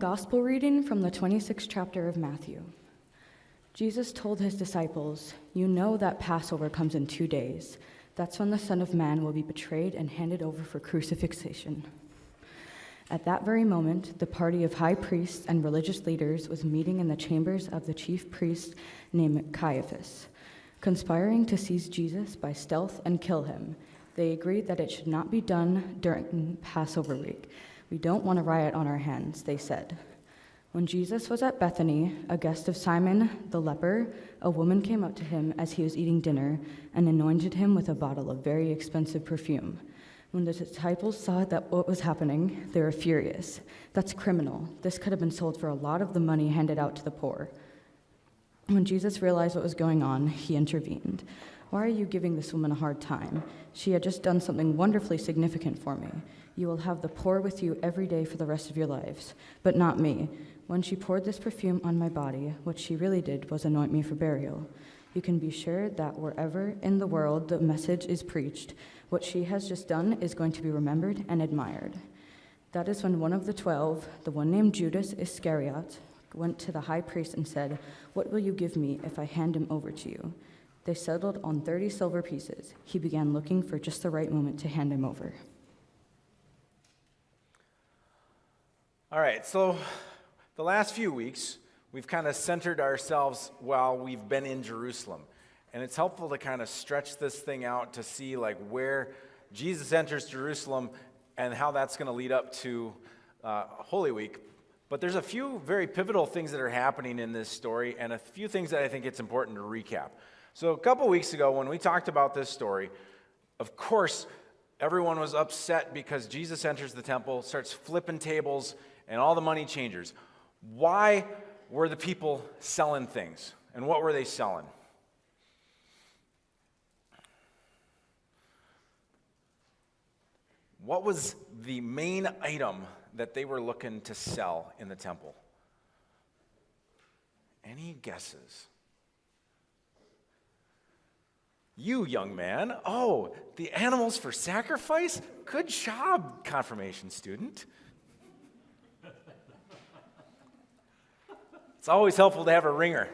gospel reading from the 26th chapter of Matthew. Jesus told his disciples, "You know that Passover comes in 2 days. That's when the Son of Man will be betrayed and handed over for crucifixion." At that very moment, the party of high priests and religious leaders was meeting in the chambers of the chief priest named Caiaphas. Conspiring to seize Jesus by stealth and kill him, they agreed that it should not be done during Passover week. "We don't want a riot on our hands," they said. When Jesus was at Bethany, a guest of Simon the leper, a woman came up to him as he was eating dinner and anointed him with a bottle of very expensive perfume. When the disciples saw that what was happening, they were furious. "That's criminal. This could have been sold for a lot of the money handed out to the poor." When Jesus realized what was going on, he intervened. "Why are you giving this woman a hard time? She had just done something wonderfully significant for me. You will have the poor with you every day for the rest of your lives, but not me. When she poured this perfume on my body, what she really did was anoint me for burial. You can be sure that wherever in the world the message is preached, what she has just done is going to be remembered and admired." That is when one of the 12, the one named Judas Iscariot, went to the high priest and said, "What will you give me if I hand him over to you?" They settled on 30 silver pieces. He began looking for just the right moment to hand him over. All right, so the last few weeks, we've kind of centered ourselves while we've been in Jerusalem. And it's helpful to kind of stretch this thing out to see like where Jesus enters Jerusalem and how that's going to lead up to Holy Week. But there's a few very pivotal things that are happening in this story and a few things that I think it's important to recap. So a couple weeks ago when we talked about this story, of course, everyone was upset because Jesus enters the temple, starts flipping tables, and all the money changers. Why were the people selling things? And what were they selling? What was the main item that they were looking to sell in the temple? Any guesses? You, young man. Oh, the animals for sacrifice? Good job, confirmation student. It's always helpful to have a ringer.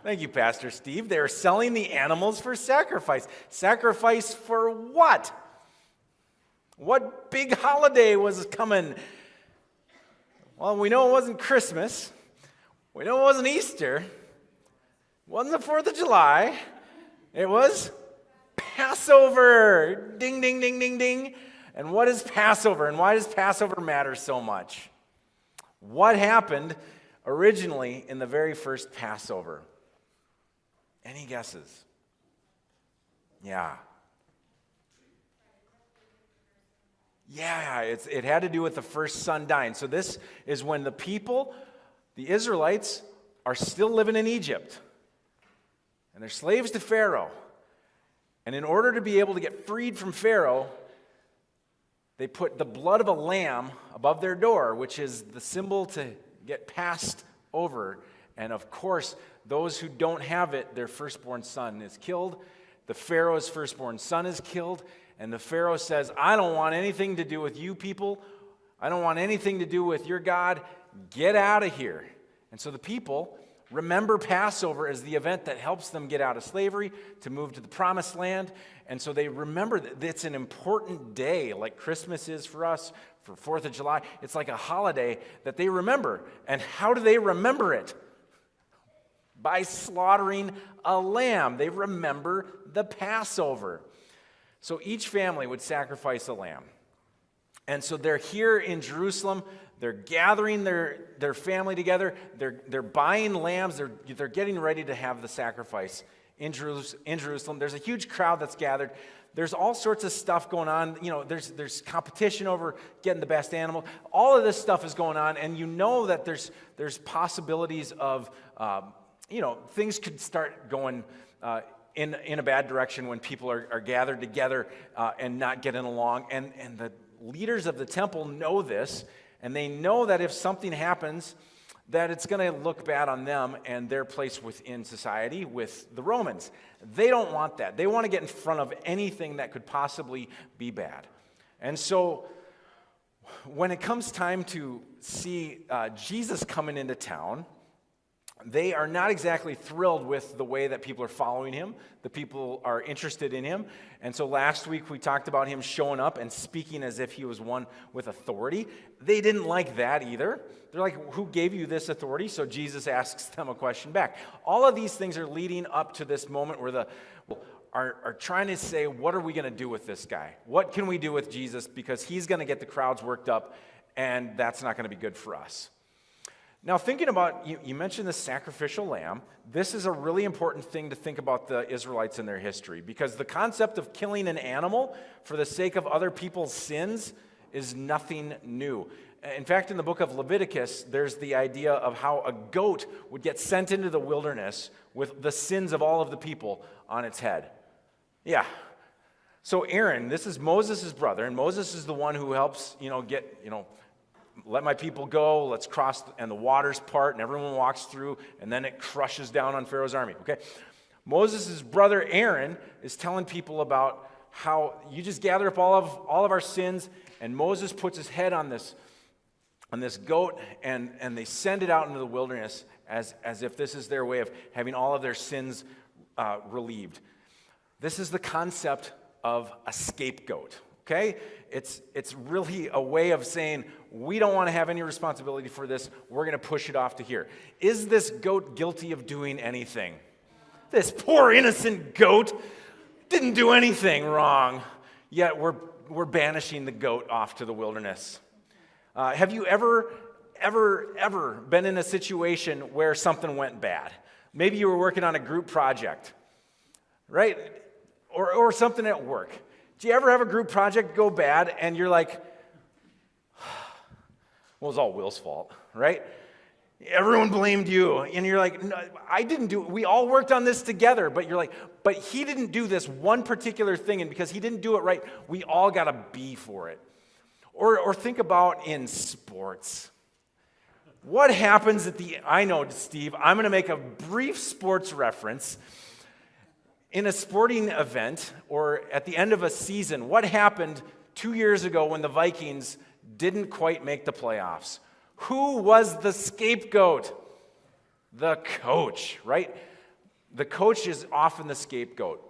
Thank you, Pastor Steve. They were selling the animals for sacrifice. Sacrifice for what? What big holiday was coming? Well, we know it wasn't Christmas. We know it wasn't Easter. It wasn't the 4th of July. It was Passover. Ding, ding, ding, ding, ding. And what is Passover? And why does Passover matter so much? What happened originally in the very first Passover? Any guesses? Yeah, it had to do with the first son dying. So this is when the people, the Israelites, are still living in Egypt. And they're slaves to Pharaoh. And in order to be able to get freed from Pharaoh, they put the blood of a lamb above their door, which is the symbol to get passed over. And of course, those who don't have it, their firstborn son is killed. The Pharaoh's firstborn son is killed. And the Pharaoh says, "I don't want anything to do with you people. I don't want anything to do with your God. Get out of here." And so the people remember Passover as the event that helps them get out of slavery, to move to the promised land. And so they remember that it's an important day, like Christmas is for us, for 4th of July. It's like a holiday that they remember. And how do they remember it? By slaughtering a lamb. They remember the Passover. So each family would sacrifice a lamb. And so they're here in Jerusalem. They're gathering their family together. They're buying lambs. They're getting ready to have the sacrifice in Jerusalem. There's a huge crowd that's gathered. There's all sorts of stuff going on. You know, there's competition over getting the best animal. All of this stuff is going on, and you know that there's possibilities of things could start going in a bad direction when people are gathered together and not getting along. And the leaders of the temple know this, and they know that if something happens, that it's going to look bad on them and their place within society with the Romans. They don't want that. They want to get in front of anything that could possibly be bad. And so when it comes time to see Jesus coming into town, they are not exactly thrilled with the way that people are following him. The people are interested in him. And so last week we talked about him showing up and speaking as if he was one with authority. They didn't like that either. They're like, who gave you this authority? So Jesus asks them a question back. All of these things are leading up to this moment where are trying to say, what are we going to do with this guy? What can we do with Jesus? Because he's going to get the crowds worked up, and that's not going to be good for us. Now, thinking about, you mentioned the sacrificial lamb. This is a really important thing to think about the Israelites in their history, because the concept of killing an animal for the sake of other people's sins is nothing new. In fact, in the book of Leviticus, there's the idea of how a goat would get sent into the wilderness with the sins of all of the people on its head. Yeah. So Aaron, this is Moses' brother, and Moses is the one who helps, let my people go, let's cross, and the waters part, and everyone walks through, and then it crushes down on Pharaoh's army, okay? Moses' brother Aaron is telling people about how you just gather up all of our sins, and Moses puts his head on this goat, and they send it out into the wilderness as if this is their way of having all of their sins relieved. This is the concept of a scapegoat, okay? It's really a way of saying, we don't want to have any responsibility for this. We're going to push it off to here. Is this goat guilty of doing anything? This poor innocent goat didn't do anything wrong, yet we're banishing the goat off to the wilderness. Have you ever been in a situation where something went bad? Maybe you were working on a group project, right? Or something at work. Do you ever have a group project go bad and you're like, well, it's all Will's fault, right? Everyone blamed you. And you're like, no, I didn't do it. We all worked on this together. But you're like, but he didn't do this one particular thing. And because he didn't do it right, we all got a B for it. Or think about in sports. What happens I know, Steve, I'm going to make a brief sports reference. In a sporting event or at the end of a season, what happened 2 years ago when the Vikings didn't quite make the playoffs? Who was the scapegoat? The coach, right? The coach is often the scapegoat.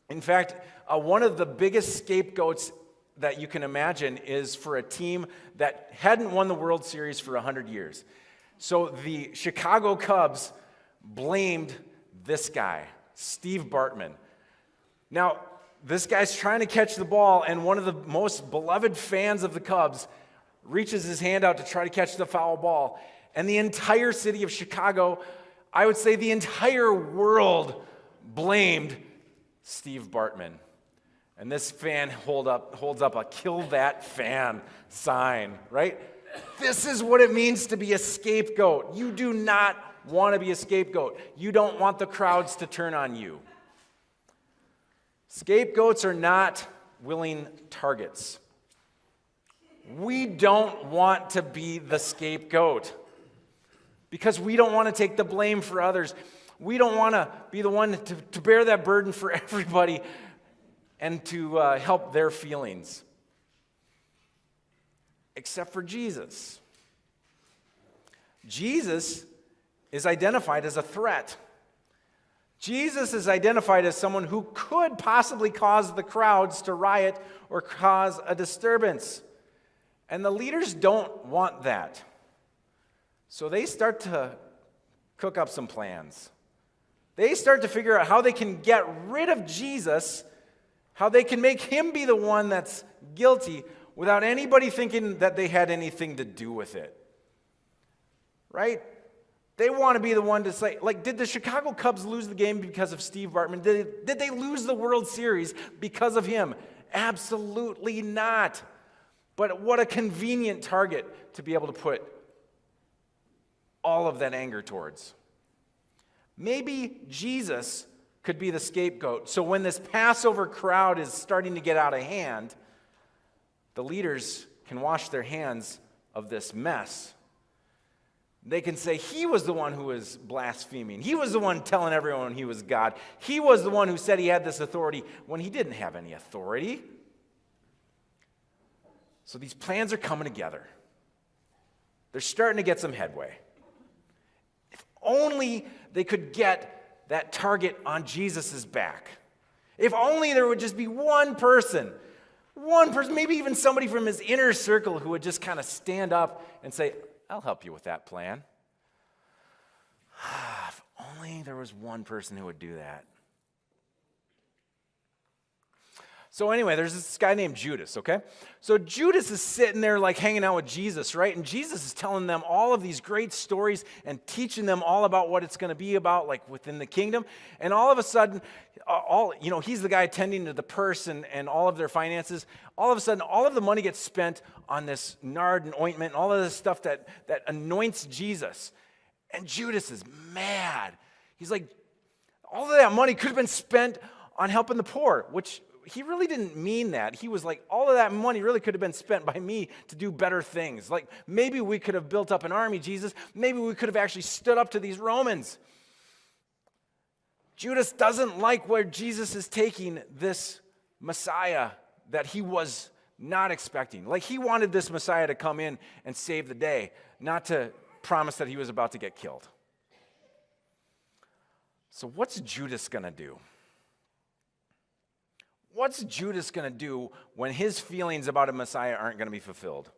In fact, one of the biggest scapegoats that you can imagine is for a team that hadn't won the World Series for 100 years. So the Chicago Cubs blamed this guy, Steve Bartman. Now, this guy's trying to catch the ball, and one of the most beloved fans of the Cubs reaches his hand out to try to catch the foul ball. And the entire city of Chicago, I would say the entire world, blamed Steve Bartman. And this fan holds up a "kill that fan" sign, right? This is what it means to be a scapegoat. You do not want to be a scapegoat. You don't want the crowds to turn on you. Scapegoats are not willing targets. We don't want to be the scapegoat because we don't want to take the blame for others. We don't want to be the one to bear that burden for everybody and to help their feelings. Except for Jesus. Jesus is identified as a threat. Jesus is identified as someone who could possibly cause the crowds to riot or cause a disturbance. And the leaders don't want that. So they start to cook up some plans. They start to figure out how they can get rid of Jesus, how they can make him be the one that's guilty without anybody thinking that they had anything to do with it. Right? They want to be the one to say, like, did the Chicago Cubs lose the game because of Steve Bartman? Did they lose the World Series because of him? Absolutely not. But what a convenient target to be able to put all of that anger towards. Maybe Jesus could be the scapegoat. So when this Passover crowd is starting to get out of hand, the leaders can wash their hands of this mess. They can say, he was the one who was blaspheming. He was the one telling everyone he was God. He was the one who said he had this authority when he didn't have any authority. So these plans are coming together. They're starting to get some headway. If only they could get that target on Jesus' back. If only there would just be one person, maybe even somebody from his inner circle who would just kind of stand up and say, I'll help you with that plan. If only there was one person who would do that. So anyway, there's this guy named Judas, okay? So Judas is sitting there like hanging out with Jesus, right? And Jesus is telling them all of these great stories and teaching them all about what it's going to be about, like within the kingdom. And all of a sudden, he's the guy tending to the purse and all of their finances. All of a sudden, all of the money gets spent on this nard and ointment and all of this stuff that anoints Jesus. And Judas is mad. He's like, all of that money could have been spent on helping the poor, which he really didn't mean that. He was like, all of that money really could have been spent by me to do better things. Like, maybe we could have built up an army, Jesus. Maybe we could have actually stood up to these Romans. Judas doesn't like where Jesus is taking this Messiah that he was not expecting. Like, he wanted this Messiah to come in and save the day, not to promise that he was about to get killed. So what's Judas going to do? What's Judas going to do when his feelings about a Messiah aren't going to be fulfilled?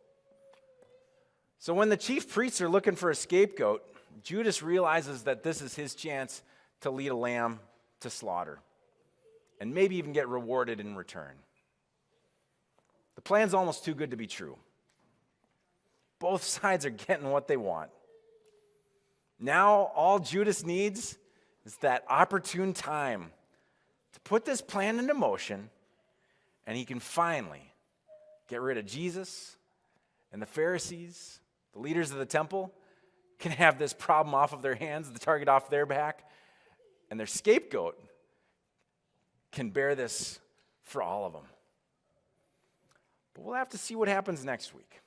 So when the chief priests are looking for a scapegoat, Judas realizes that this is his chance to lead a lamb to slaughter and maybe even get rewarded in return. The plan's almost too good to be true. Both sides are getting what they want. Now all Judas needs is that opportune time to put this plan into motion, and he can finally get rid of Jesus, and the Pharisees, the leaders of the temple, can have this problem off of their hands, the target off their back, and their scapegoat can bear this for all of them. But we'll have to see what happens next week.